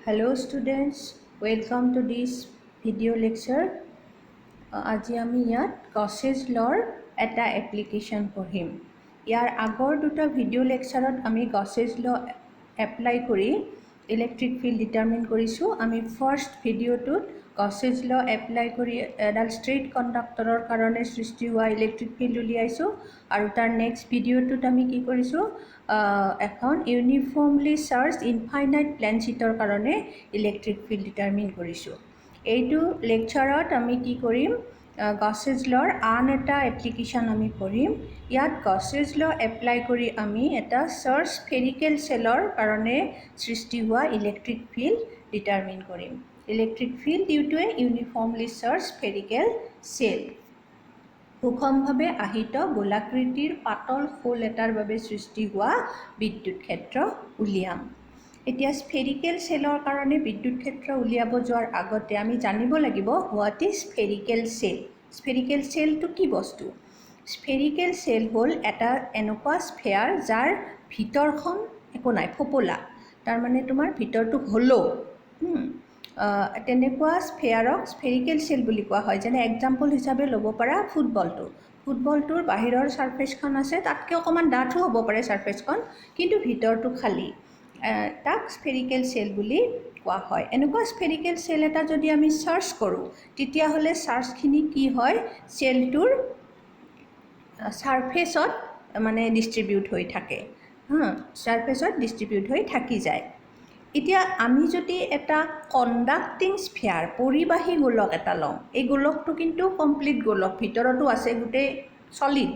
Hello students, welcome to this video lecture. আজি আমি ইয়াত গছেজ ল'ৰ এটা এপ্লিকেশ্যন পঢ়িম। ইয়াৰ আগৰ দুটা ভিডিঅ' লেকচাৰত আমি গছেজ ল' এপ্লাই কৰি ইলেক্ট্ৰিক ফিল্ড ডিটাৰমিন কৰিছোঁ। আমি ফাৰ্ষ্ট ভিডিঅ'টোত গছেজ ল' এপ্লাই কৰি এডাল ষ্ট্ৰেইট কণ্ডাক্টৰৰ কাৰণে সৃষ্টি হোৱা ইলেক্ট্ৰিক ফিল্ড উলিয়াইছোঁ আৰু তাৰ নেক্সট ভিডিঅ'টোত আমি কি কৰিছোঁ, এখন ইউনিফৰ্মলি চাৰ্জ ইনফাইনাইট প্লেন শ্বীটৰ কাৰণে ইলেক্ট্ৰিক ফিল্ড ডিটাৰমিন কৰিছোঁ। এইটো লেকচাৰত আমি কি কৰিম, গছেজ ল'ৰ আন এটা এপ্লিকেশ্যন আমি পঢ়িম। ইয়াত গছেজ ল' এপ্লাই কৰি আমি এটা চাৰ্জ স্ফেৰিকেল চেলৰ কাৰণে সৃষ্টি হোৱা ইলেক্ট্ৰিক ফিল্ড ডিটাৰমিন কৰিম। Electric field due to a uniformly charged spherical shell. সুষমভাৱে আহিত গোলাকৃতিৰ পাতল শোল এটাৰ বাবে সৃষ্টি হোৱা বিদ্যুৎ ক্ষেত্ৰ উলিয়াম। এতিয়া স্ফেৰিকেল চেলৰ কাৰণে বিদ্যুৎ ক্ষেত্ৰ উলিয়াব যোৱাৰ আগতে আমি জানিব লাগিব হোৱাট ইজ স্ফেৰিকেল চেল। স্ফেৰিকেল চেলটো কি বস্তু? স্ফেৰিকেল চেল হ'ল এটা এনেকুৱা স্ফেয়াৰ যাৰ ভিতৰখন একো নাই, ফোপোলা, তাৰমানে তোমাৰ ভিতৰটো হ'লো। তেনেকুৱা স্ফেয়াৰক স্ফেৰিকেল চেল বুলি কোৱা হয়। যেনে এক্সাম্পল হিচাপে ল'ব পাৰা ফুটবলটোৰ বাহিৰৰ ছাৰফেচখন আছে, তাতকৈ অকণমান ডাঠো হ'ব পাৰে ছাৰফেচখন, কিন্তু ভিতৰটো খালী, তাক স্ফেৰিকেল চেল বুলি কোৱা হয়। এনেকুৱা স্ফেৰিকেল চেল এটা যদি আমি চাৰ্জ কৰোঁ, তেতিয়াহ'লে চাৰ্জখিনি কি হয়, চেলটোৰ ছাৰফেচত মানে ডিষ্ট্ৰিবিউট হৈ থাকে, ছাৰফেচত ডিষ্ট্ৰিবিউট হৈ থাকি যায়। এতিয়া আমি যদি এটা কণ্ডাক্টিং স্ফেয়াৰ, পৰিবাহী গোলক এটা লওঁ, এই গোলকটো কিন্তু কমপ্লিট গোলক, ভিতৰতো আছে, গোটেই চলিড,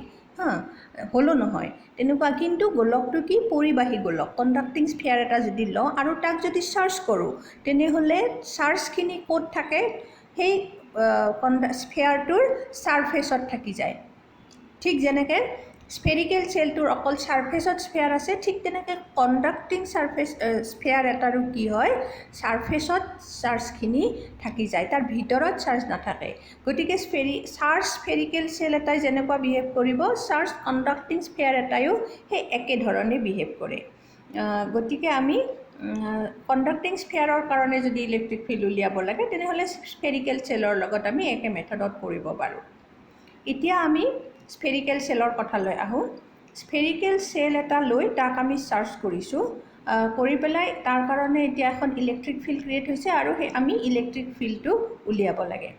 হ'লো নহয় তেনেকুৱা, কিন্তু গোলকটো কি, পৰিবাহী গোলক, কণ্ডাক্টিং স্ফেয়াৰ এটা যদি লওঁ আৰু তাক যদি চাৰ্জ কৰোঁ, তেনেহ'লে চাৰ্জখিনি ক'ত থাকে, সেই স্ফেয়াৰটোৰ ছাৰফেচত থাকি যায়। ঠিক যেনেকৈ স্ফেৰিকেল চেলটোৰ অকল ছাৰফেচত স্ফেয়াৰ আছে, ঠিক তেনেকৈ কণ্ডাক্টিং স্ফেয়াৰ এটাৰো কি হয়, ছাৰফেচত চাৰ্জখিনি থাকি যায়, তাৰ ভিতৰত চাৰ্জ নাথাকে। গতিকে চাৰ্জ স্ফেৰিকেল চেল এটাই যেনেকুৱা বিহেভ কৰিব, চাৰ্জ কণ্ডাক্টিং স্ফেয়াৰ এটাইও সেই একেধৰণে বিহেভ কৰে। গতিকে আমি কণ্ডাক্টিং স্ফেয়াৰৰ কাৰণে যদি ইলেক্ট্ৰিক ফিল্ড উলিয়াব লাগে, তেনেহ'লে স্ফেৰিকেল চেলৰ লগত আমি একে মেথডত কৰিব পাৰোঁ। এতিয়া আমি স্ফেৰিকেল চেলৰ কথালৈ আহোঁ। স্ফেৰিকেল চেল এটা লৈ তাক আমি চাৰ্জ কৰিছোঁ, কৰি পেলাই তাৰ কাৰণে এতিয়া এখন ইলেক্ট্ৰিক ফিল্ড ক্ৰিয়েট হৈছে আৰু সেই আমি ইলেক্ট্ৰিক ফিল্ডটো উলিয়াব লাগে।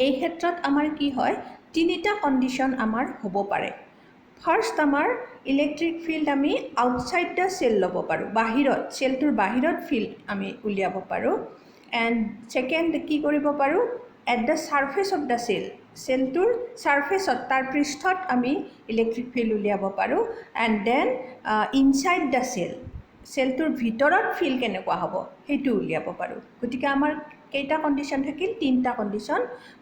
এই ক্ষেত্ৰত আমাৰ কি হয়, তিনিটা কণ্ডিশ্যন আমাৰ হ'ব পাৰে। ফাৰ্ষ্ট, আমাৰ ইলেক্ট্ৰিক ফিল্ড আমি আউটছাইড দ্য চেল ল'ব পাৰোঁ, বাহিৰত, চেলটোৰ বাহিৰত ফিল্ড আমি উলিয়াব পাৰোঁ। এণ্ড ছেকেণ্ড কি কৰিব পাৰোঁ, at the surface of the চেলটোৰ ছাৰফেচত, তাৰ পৃষ্ঠত আমি ইলেক্ট্ৰিক ফিল্ড উলিয়াব পাৰোঁ। এণ্ড দেন ইনচাইড দ্য চেলটোৰ ভিতৰত ফিল্ড কেনেকুৱা হ'ব সেইটো উলিয়াব পাৰোঁ। গতিকে আমাৰ কেইটা কণ্ডিশ্যন থাকিল, তিনিটা condition.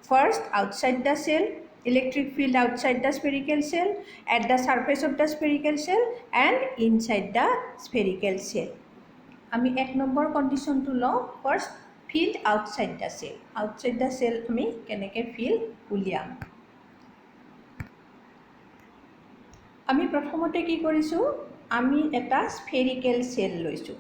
First, outside the cell, electric field outside the spherical cell, at the surface of the spherical cell, and inside the spherical cell. আমি 1 নম্বৰ কণ্ডিশ্যনটো লওঁ, first field outside the cell. Outside the cell আমি কেনেকৈ field উলিয়াম। আমি প্ৰথমতে কি কৰিছোঁ, আমি এটা স্ফেৰিকেল চেল লৈছোঁ,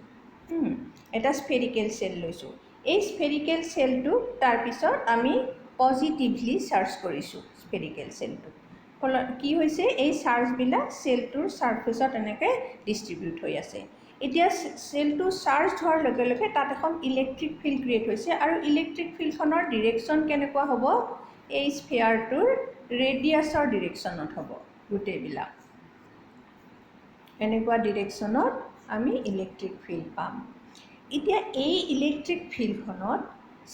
এই স্ফেৰিকেল চেলটোক তাৰপিছত আমি পজিটিভলি চাৰ্জ কৰিছোঁ। স্ফেৰিকেল চেলটোক ফলত কি হৈছে, এই চাৰ্জবিলাক চেলটোৰ ছাৰফেচত এনেকৈ ডিষ্ট্ৰিবিউট হৈ আছে। এতিয়া চেলটো চাৰ্জ হোৱাৰ লগে লগে তাত এখন ইলেক্ট্ৰিক ফিল্ড ক্ৰিয়েট হৈছে, আৰু ইলেক্ট্ৰিক ফিল্ডখনৰ ডিৰেকশ্যন কেনেকুৱা হ'ব, এই স্ফেয়াৰটোৰ ৰেডিয়াছৰ ডিৰেকশ্যনত হ'ব। গোটেইবিলাক এনেকুৱা ডিৰেকশ্যনত আমি ইলেক্ট্ৰিক ফিল্ড পাম। এতিয়া এই ইলেক্ট্ৰিক ফিল্ডখনত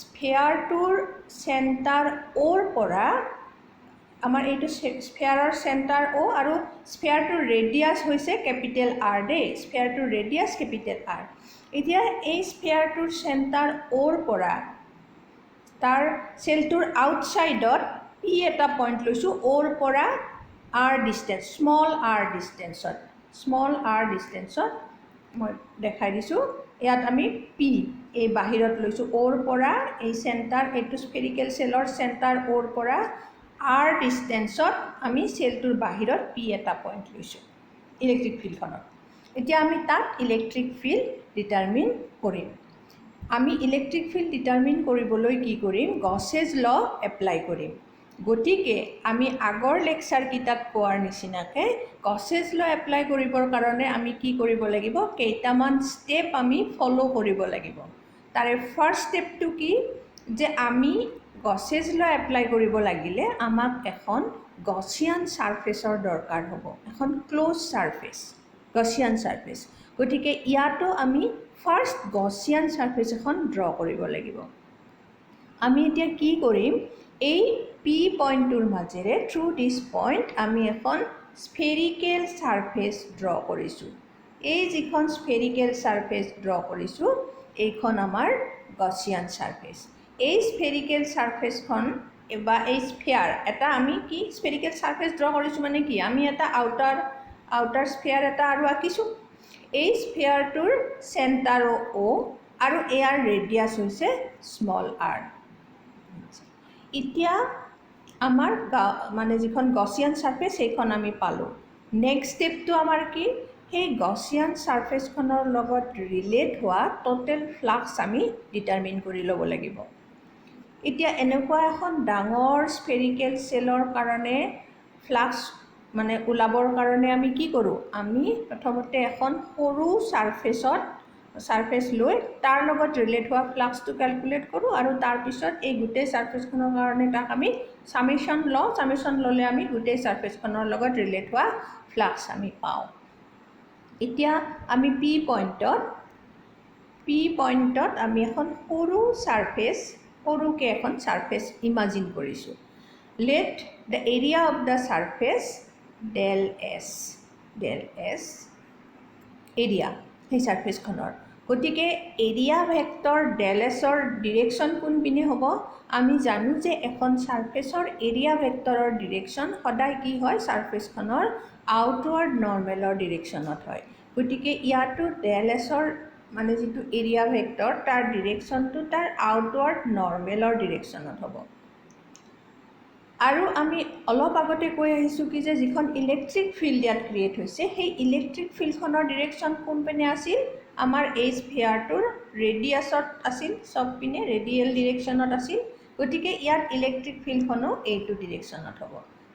স্ফেয়াৰটোৰ চেণ্টাৰ অ'ৰ পৰা, আমাৰ এইটো স্ফেয়াৰৰ চেণ্টাৰ অ' আৰু স্ফেয়াৰটোৰ ৰেডিয়াছ হৈছে কেপিটেল আৰ দেই, স্ফেয়াৰটোৰ ৰেডিয়াছ কেপিটেল আৰ। এতিয়া এই স্ফেয়াৰটোৰ চেণ্টাৰ অ'ৰ পৰা তাৰ চেলটোৰ আউটছাইডত পি এটা পইণ্ট লৈছোঁ, অ'ৰ পৰা আৰ ডিষ্টেঞ্চ, স্মল আৰ ডিষ্টেঞ্চত মই দেখাই দিছোঁ। ইয়াত আমি পি এই বাহিৰত লৈছোঁ, অ'ৰ পৰা এই চেণ্টাৰ, এইটো স্ফেৰিকেল চেলৰ চেণ্টাৰ অ'ৰ পৰা আৰ ডিষ্টেঞ্চত আমি চেলটোৰ বাহিৰত পি এটা পইণ্ট লৈছোঁ ইলেক্ট্ৰিক ফিল্ডখনত। এতিয়া আমি তাত ইলেক্ট্ৰিক ফিল্ড ডিটাৰমিন কৰিম। আমি ইলেক্ট্ৰিক ফিল্ড ডিটাৰমিন কৰিবলৈ কি কৰিম গছেজ ল এপ্লাই কৰিম গতিকে আমি আগৰ লেকচাৰকেইটাত কোৱাৰ নিচিনাকৈ গছেজ ল এপ্লাই কৰিবৰ কাৰণে আমি কি কৰিব লাগিব কেইটামান ষ্টেপ আমি ফ'ল' কৰিব লাগিব তাৰে ফাৰ্ষ্ট ষ্টেপটো কি যে আমি গছেজ ল এপ্লাই কৰিব লাগিলে আমাক এখন গছিয়ান ছাৰফেচৰ দৰকাৰ হ'ব এখন ক্ল'জ ছাৰফেচ গছিয়ান ছাৰফেচ গতিকে ইয়াতো আমি ফাৰ্ষ্ট গছিয়ান ছাৰফেচ এখন ড্ৰ কৰিব লাগিব আমি এতিয়া কি কৰিম এই পি পইণ্টটোৰ মাজেৰে থ্ৰু দিছ পইণ্ট আমি এখন স্ফেৰিকেল ছাৰফেচ ড্ৰ কৰিছোঁ এই যিখন স্ফেৰিকেল ছাৰফেচ ড্ৰ কৰিছোঁ এইখন আমাৰ গছিয়ান ছাৰফেচ এই স্ফেৰিকেল ছাৰফেচখন বা এই স্ফেয়াৰ এটা আমি কি স্ফেৰিকেল ছাৰফেচ ড্ৰ কৰিছোঁ মানে কি আমি এটা আউটাৰ স্ফেয়াৰ এটা আৰু আঁকিছোঁ এই স্ফেয়াৰটোৰ চেণ্টাৰ অ' আৰু ইয়াৰ ৰেডিয়াছ হৈছে স্মল আৰ এতিয়া আমাৰ মানে যিখন গছিয়ান ছাৰফেচ সেইখন আমি পালোঁ নেক্সট ষ্টেপটো আমাৰ কি সেই গছিয়ান ছাৰফেচখনৰ লগত ৰিলেট হোৱা টোটেল ফ্লাক্স আমি ডিটাৰমিন কৰি ল'ব লাগিব এতিয়া এনেকুৱা এখন ডাঙৰ স্ফেৰিকেল চেলৰ কাৰণে ফ্লাক্স মানে ওলাবৰ কাৰণে আমি কি কৰোঁ আমি প্ৰথমতে এখন সৰু ছাৰফেচ লৈ তাৰ লগত ৰিলেট হোৱা ফ্লাক্সটো কেলকুলেট কৰোঁ আৰু তাৰপিছত এই গোটেই ছাৰফেচখনৰ কাৰণে তাক আমি ছামেশ্যন ল'লে আমি গোটেই ছাৰফেচখনৰ লগত ৰিলেট হোৱা ফ্লাক্স আমি পাওঁ এতিয়া আমি পি পইণ্টত আমি এখন সৰুকৈ এখন ছাৰফেচ ইমাজিন কৰিছোঁ let the area of the surface del S area সেই ছাৰফেচখনৰ গতিকে এৰিয়া ভেক্টৰ ডেল এছৰ ডিৰেকশ্যন কোনপিনে হ'ব আমি জানো যে এখন ছাৰফেচৰ এৰিয়া ভেক্টৰৰ ডিৰেকশ্যন সদায় কি হয় ছাৰফেচখনৰ আউটৱাৰ্ড নৰ্মেলৰ ডিৰেকশ্যনত হয় গতিকে ইয়াতো ডেল এছৰ মানে যিটো এৰিয়া ভেক্টৰ তাৰ ডিৰেকশ্যনটো তাৰ আউটৱাৰ্ড নৰ্মেলৰ ডিৰেকশ্যনত হ'ব আৰু আমি অলপ আগতে কৈ আহিছোঁ কি যে যিখন ইলেক্ট্ৰিক ফিল্ড ইয়াত ক্ৰিয়েট হৈছে সেই ইলেক্ট্ৰিক ফিল্ডখনৰ ডিৰেকশ্যন কোনপিনে আছিল আমাৰ এই স্ফেয়াৰটোৰ ৰেডিয়াছত আছিল চব পিনে ৰেডিয়েল ডিৰেকশ্যনত আছিল গতিকে ইয়াত ইলেক্ট্ৰিক ফিল্ডখনো এইটো ডিৰেকশ্যনত হ'ব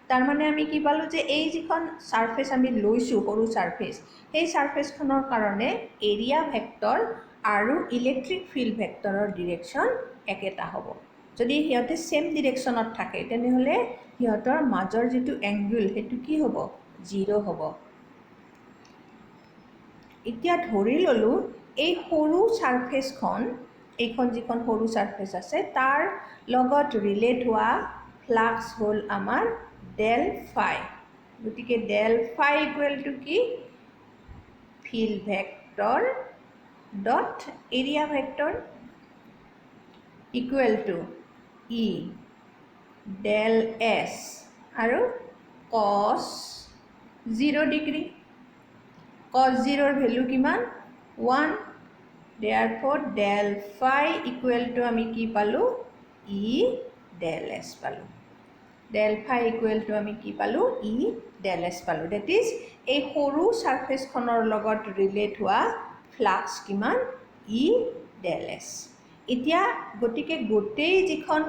তাৰমানে আমি কি পালোঁ যে এই যিখন ছাৰফেচ আমি লৈছোঁ সৰু ছাৰফেচ সেই ছাৰফেচখনৰ কাৰণে এৰিয়া ভেক্টৰ আৰু ইলেক্ট্ৰিক ফিল্ড ভেক্টৰৰ ডিৰেকশ্যন একেটা হ'ব যদি সিহঁতে ছেম ডিৰেকশ্যনত থাকে তেনেহ'লে সিহঁতৰ মাজৰ যিটো এংগুল সেইটো কি হ'ব 0 হ'ব এতিয়া ধৰি ল'লোঁ এই সৰু ছাৰফেচখন এইখন যিখন সৰু ছাৰফেচ আছে তাৰ লগত ৰিলেট হোৱা ফ্লাক্স হ'ল আমাৰ ডেল ফাই গতিকে ডেল ফাই ইকুৱেল টু কি field vector dot area vector equal to E del S আৰু কছ 0 ডিগ্ৰী cos 0 ভ্যালু কিমান 1 therefore del phi equal to আমি কি পালো e del s পালো del phi equal to আমি কি পালো e del s পালো that is এই সৰু সাৰফেসখনৰ লগত ৰিলেট হোৱা ফ্লাক্স কিমান e del s এতিয়া গতিকে গোটেই যিখন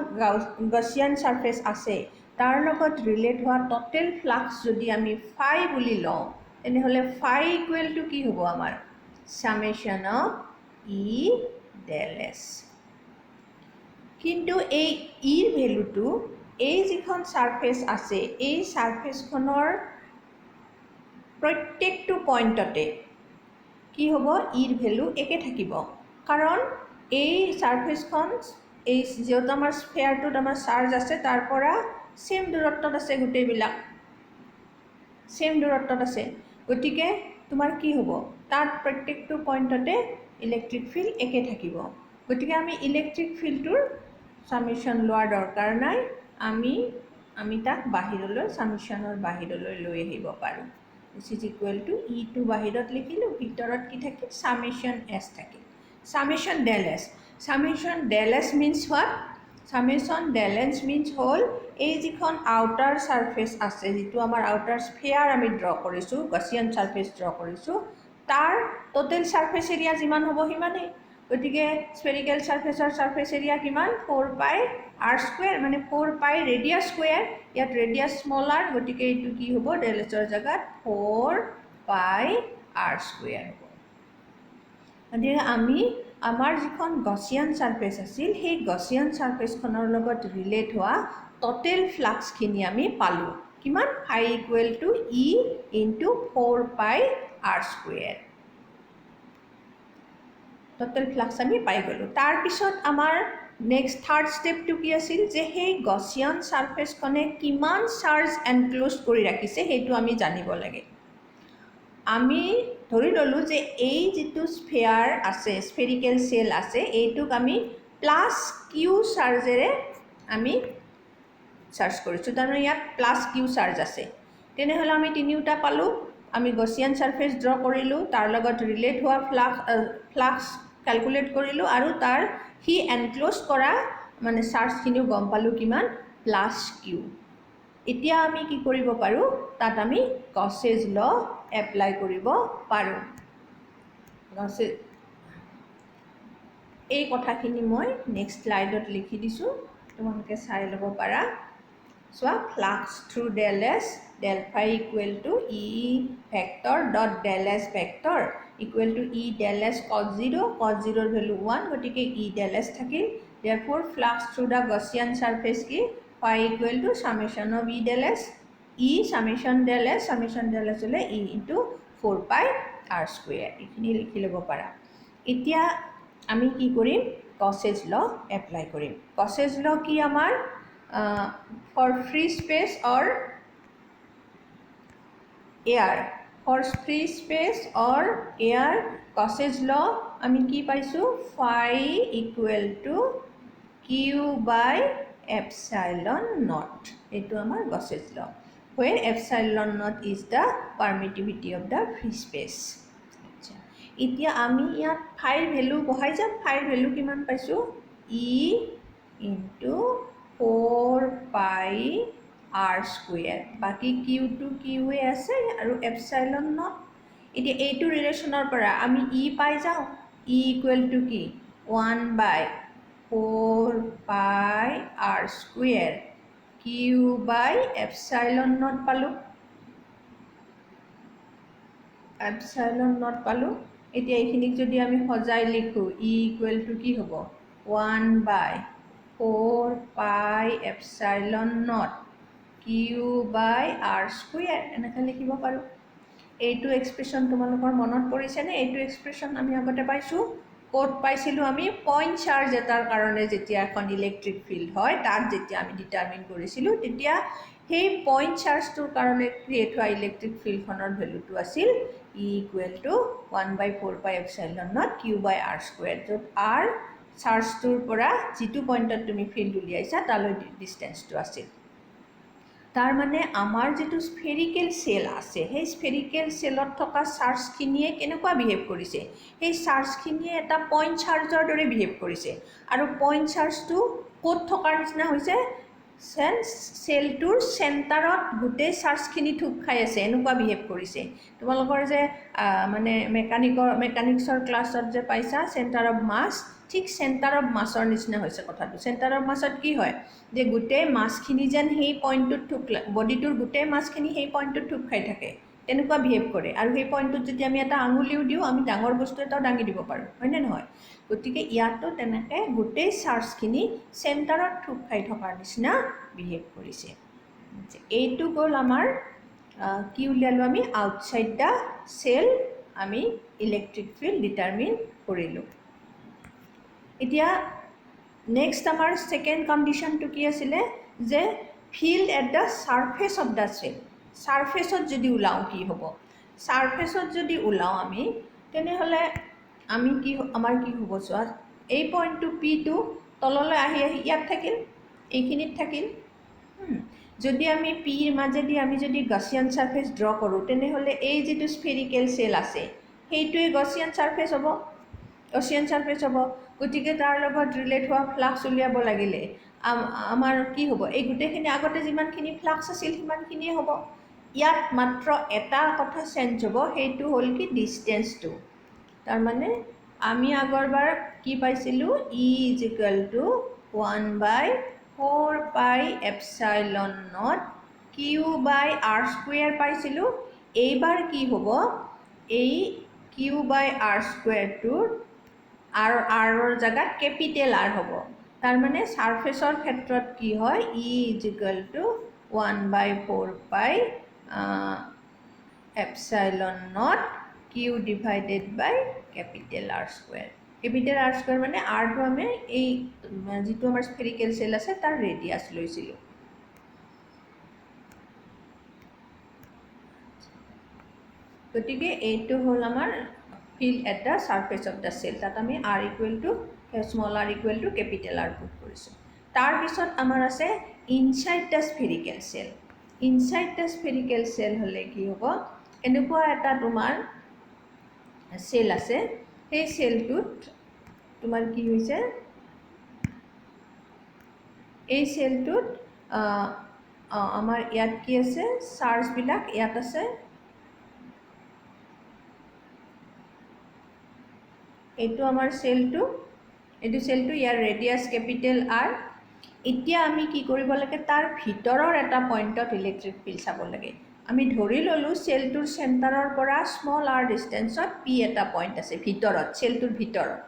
গছিয়ান সাৰফেস আছে তাৰ লগত ৰিলেট হোৱা টোটেল ফ্লাক্স যদি আমি phi বুলি লওঁ তেনেহলে phi equal to কি হ'ব আমাৰ summation of e del s কিন্তু এই e ৰ ভ্যালুটো এই যিখন সাৰফেস আছে এই সাৰফেসখনৰ প্ৰত্যেকটো পইণ্টতে কি হ'ব e ৰ ভ্যালু একে থাকিব কাৰণ এই সাৰফেসখন এই যেটা আমাৰ স্ফেয়াৰটোত আমাৰ চাৰ্জ আছে তাৰ পৰা সেম দূৰত্বত আছে গোটেইবিলাক সেম দূৰত্বত আছে গতিকে তোমাৰ কি হ'ব তাত প্ৰত্যেকটো পইণ্টতে ইলেক্ট্ৰিক ফিল্ড একে থাকিব গতিকে আমি ইলেক্ট্ৰিক ফিল্ডটোৰ সামেশন লোৱাৰ দৰকাৰ নাই আমি তাক বাহিৰলৈ সামেশনৰ বাহিৰলৈ লৈ আহিব পাৰোঁ this is equal to e to বাহিৰত লিখিলোঁ ভিতৰত কি থাকিল summation s থাকিল summation del s means what summation del s means হ'ল এই যিখন আউটাৰ সাৰফেস আছে যেটো আমাৰ আউটাৰ স্ফিয়াৰ আমি ড্ৰ কৰিছো গছিয়ান সাৰফেস ড্ৰ কৰিছো তাৰ টোটাল সাৰফেস এৰিয়া যিমান হ'ব সিমানেই গতিকে স্ফেৰিকেল সাৰফেসৰ সাৰফেস এৰিয়া কিমান 4 পাই r স্কয়াৰ মানে 4 পাই ৰেডিয়াস স্কয়াৰ ইয়াত ৰেডিয়াস স্মল r গতিকে এইটো কি হ'ব del s ৰ জায়গাত 4 পাই r স্কয়াৰ হ'ব গতিকে আমি আমাৰ যিখন গসিয়ান সাৰফেস আছিল সেই গসিয়ান সাৰফেসখনৰ লগত ৰিলেট হোৱা টোটাল ফ্লাক্স খিনি আমি পালো কিমান phi equal to e into 4 pi r square total flux আমি পাই গলো তাৰ পিছত আমাৰ নেক্সট থাৰ্ড স্টেপটো কি আছিল যে সেই গসিয়ান সাৰফেসখনে কিমান চাৰ্জ এনক্লোজ কৰি ৰাখিছে সেইটো আমি জানিব লাগে আমি ধৰি ললো যে এই যেটো স্ফিয়াৰ আছে স্ফেৰিকেল সেল আছে এইটোক আমি প্লাস কিউ চাৰ্জেৰে আমি চাৰ্জ কৰিছো তাৰমানে ইয়াত প্লাস কিউ চাৰ্জ আছে তেনেহলে আমি তিনিটা পালো আমি গসিয়ান সাৰফেস ড্ৰ কৰিলো তাৰ লগত ৰিলেট হোৱা ফ্লাক্স ক্যালকুলেট কৰিলো আৰু তাৰ হি এনক্লোজ কৰা মানে চাৰ্জ খিনিও গম পালো কিমান প্লাস কিউ এতিয়া আমি কি কৰিব পাৰো তাত আমি গসেজ ল এপ্লাই কৰিব পাৰো গসে এই কথাখিনি মই নেক্সট স্লাইডত লিখি দিছো তোমালোকে চাই ল'ব পাৰা so flux through del s del phi equal to e vector dot del s vector equal to e del s cos 0 ৰ value 1 গটিকে e del s থাকিল therefore flux through the Gaussian surface কি phi equal to summation of e del s e summation del s হলে e into 4 pi r square এইখিনি লিখি ল'ব পাৰা এতিয়া আমি কি কৰিম Gauss's law এপ্লাই কৰিম Gauss's law কি আমাৰ for free space or air for free space or air Gauss's law আমি কি পাইছো phi equal to q by epsilon naught এটো আমাৰ Gauss's law where epsilon naught is the permittivity of the free space এতিয়া আমি ইয়াত phi value বহাই যাম phi value কিমান পাইছো e into 4 pi r square বাকি q to q এ আছে আৰু epsilon naught এতিয়া এইটো ৰিলেচনৰ পৰা আমি e পাই যাও e equal to কি 1 by 4 pi r square q by epsilon naught পালো epsilon naught পালো এতিয়া এইখিনিক যদি আমি সজাই লিখো e equal to কি হ'ব 1 by 4 pi epsilon naught q by r square এনেকৈ লিখিব পাৰো এইটো এক্সপ্ৰেছন তোমালোকৰ মনত পৰিছে নে এইটো এক্সপ্ৰেছন আমি আগতে পাইছো কোড পাইছিলো আমি পইণ্ট চাৰ্জ এটাৰ কাৰণে যেতিয়া এখন ইলেক্ট্ৰিক ফিল্ড হয় তাত যেতিয়া আমি ডিটাৰমিন কৰিছিলো তেতিয়া সেই পইণ্ট চাৰ্জটোৰ কাৰণে ক্ৰিয়েট হোৱা ইলেক্ট্ৰিক ফিল্ডখনৰ ভ্যালুটো আছিল e equal to 1 by 4 pi epsilon naught q by r square য'ত r চাৰ্জটোৰ পৰা যিটো পইণ্টত তুমি ফিল্ড উলিয়াইছা তালৈ ডিসটেন্সটো আছিল তাৰ মানে আমাৰ যেটো স্ফেৰিকেল সেল আছে সেই স্ফেৰিকেল সেলত থকা চাৰ্জ খিনিয়ে কেনেকুৱা বিহেভ কৰিছে সেই চাৰ্জ খিনিয়ে এটা পইণ্ট চাৰ্জৰ দৰে বিহেভ কৰিছে আৰু পইণ্ট চাৰ্জটো কোড থকাৰ নিচিনা হৈছে সেলটোৰ সেন্টাৰত গুটে চাৰ্জ খিনি থুপ খাই আছে এনেকুৱা বিহেভ কৰিছে তোমালোকৰ যে মানে মেকানিক্সৰ ক্লাছত যে পাইছা সেন্টাৰ অফ মাস ঠিক সেন্টাৰ অফ মাছৰ নিচিনা হৈছে কথাটো সেন্টাৰ অফ মাছত কি হয় যে গুটে মাছখিনি যেন সেই পইণ্টটোত থুপ বডিটোৰ গুটে মাছখিনি সেই পইণ্টটোত থুপ খাই থাকে তেনেকুৱা বিহেভ কৰে আৰু সেই পইণ্টটোত যদি আমি এটা আঙুলিও দিও আমি ডাঙৰ বস্তু এটাও দাঙি দিব পাৰো হয় নে নহয় গতিকে ইয়াতো তেনেকৈ গুটে চাৰ্জখিনি সেন্টাৰত থুপ খাই থকাৰ নিচিনা বিহেভ কৰিছে এইটো গ'ল আমাৰ কি উলিয়ালো আমি আউটসাইড দা সেল আমি ইলেক্ট্ৰিক ফিল্ড ডিটাৰমিন কৰিলো এতিয়া নেক্সট আমাৰ সেকেন্ড কন্ডিশনটো কি আছিলে যে field at the surface of the cell সারফেসত যদি উলাও কি হ'ব সারফেসত যদি উলাও আমি তেনেহলে আমি কি আমাৰ কি হ'ব চোৱা এই পইণ্টটো পি টো তললৈ আহি আহি ইয়াত থাকিল এইখিনিত থাকিল যদি আমি পিৰ মাজেদি আমি যদি গসিয়ান সাৰফেস ড্ৰ কৰো তেনেহলে এই যেটো স্ফেৰিকেল সেল আছে সেইটোৱে গসিয়ান সাৰফেস হ'ব গসিয়ান সাৰফেস হ'ব গতিকে তাৰ লগত ৰিলেট হোৱা ফ্লাক্স উলিয়াব লাগিলে আমাৰ কি হ'ব এই গুটেখিনি আগতে যিমানখিনি ফ্লাক্স আছিল সিমানখিনিয়ে হ'ব ইয়াত মাত্ৰ এটা কথা চেঞ্জ হ'ব সেইটো হ'ল কি ডিসটেন্সটো তাৰ মানে আমি আগৰবাৰ কি পাইছিলোঁ E = 1/4πε0 Q/r² পাইছিলোঁ। এইবাৰ কি হ'ব এই Q/r² আৰু আৰৰ জাগাত কেপিটেল R হ'ব। তাৰ মানে সাৰফেসৰ ক্ষেত্ৰত কি হয় E = 1/4πε0 Q / R²। Capital R² মানে আৰটো আমি এই যিটো আমাৰ স্ফেৰিকেল সেল আছে তাৰ ৰেডিয়াছ লৈছিলোঁ। গতিকে এইটো হ'ল আমাৰ field at the surface of the cell। তাত আমি r = capital R পুট কৰিছোঁ। তাৰপিছত আমাৰ আছে inside the spherical cell। inside the spherical cell হ'লে কি হ'ব এনেকুৱা এটা তোমাৰ সেল আছে। সেই সেলটোত তোমাৰ কি হৈছে এই সেলটোত আমাৰ ইয়াত কি আছে চাৰ্জবিলাক ইয়াত আছে। এইটো আমাৰ সেলটো ইয়াৰ ৰেডিয়াছ কেপিটেল R। এতিয়া আমি কি কৰিব লাগে তাৰ ভিতৰৰ এটা পইণ্টত ইলেক্ট্ৰিক ফিল্ড চাব লাগে। আমি ধৰি ল'লোঁ সেলটোৰ চেণ্টাৰৰ পৰা স্মল r ডিষ্টেঞ্চত P এটা পইণ্ট আছে ভিতৰত সেলটোৰ ভিতৰত।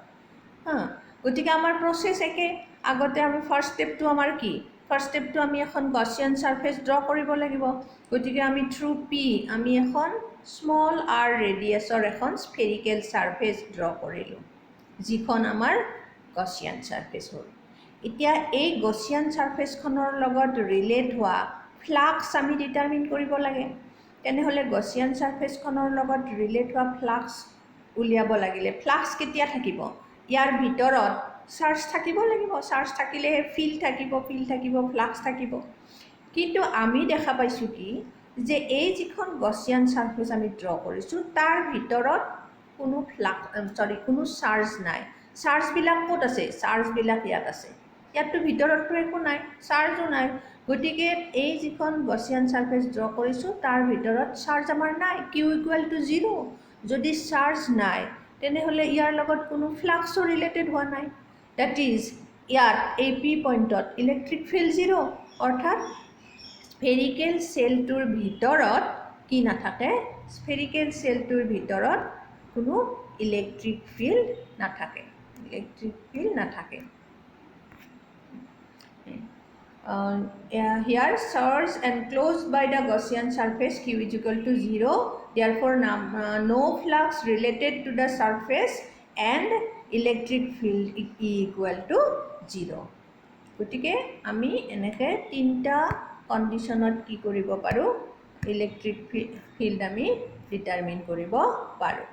গতিকে আমাৰ প্ৰচেছ একে। আগতে আমি ফাৰ্ষ্ট ষ্টেপটো আমাৰ কি ফাৰ্ষ্ট ষ্টেপটো আমি এখন গছিয়ান সাৰফেস ড্ৰ কৰিব লাগিব। গতিকে আমি থ্ৰু P আমি এখন স্মল r ৰেডিয়াছৰ এখন স্ফেৰিকেল সাৰফেস ড্ৰ কৰিলোঁ, যিখন আমাৰ গছিয়ান সাৰফেস হ'ল। এতিয়া এই গছিয়ান সাৰফেসখনৰ লগত ৰিলেট হোৱা ফ্লাক্স আমি ডিটাৰমিন কৰিব লাগে। তেনেহ'লে গছিয়ান সাৰফেসখনৰ লগত ৰিলেট হোৱা ফ্লাক্স উলিয়াব লাগিলে ফ্লাক্স কেতিয়া থাকিব ইয়াৰ ভিতৰত চাৰ্জ থাকিব লাগিব। চাৰ্জ থাকিলেহে ফিল্ড থাকিব ফ্লাক্স থাকিব। কিন্তু আমি দেখা পাইছোঁ কি যে এই যিখন গছিয়ান সাৰফেস আমি ড্ৰ কৰিছোঁ তাৰ ভিতৰত কোনো কোনো চাৰ্জ নাই। চাৰ্জবিলাক ক'ত আছে চাৰ্জবিলাক ইয়াত আছে। ইয়াততো ভিতৰততো একো নাই চাৰ্জো নাই। গতিকে এই যিখন গছিয়ান সাৰফেস ড্ৰ কৰিছোঁ তাৰ ভিতৰত চাৰ্জ আমাৰ নাই Q = 0। যদি চাৰ্জ নাই তেনেহ'লে ইয়াৰ লগত কোনো ফ্লাক্সো ৰিলেটেড হোৱা নাই। দ্যাট ইজ ইয়াত এই P পইণ্টত ইলেক্ট্ৰিক ফিল্ড 0, অৰ্থাৎ স্ফেৰিকেল সেলটোৰ ভিতৰত কি নাথাকে স্ফেৰিকেল সেলটোৰ ভিতৰত কোনো ইলেক্ট্ৰিক ফিল্ড নাথাকে। Here charge enclosed by the Gaussian surface Q = 0, therefore no flux related to the surface and electric field E = 0। গতিকে আমি এনেকৈ তিনিটা কণ্ডিশ্যনত কি কৰিব পাৰোঁ ইলেক্ট্ৰিক ফিল্ড আমি ডিটাৰমিন কৰিব পাৰোঁ।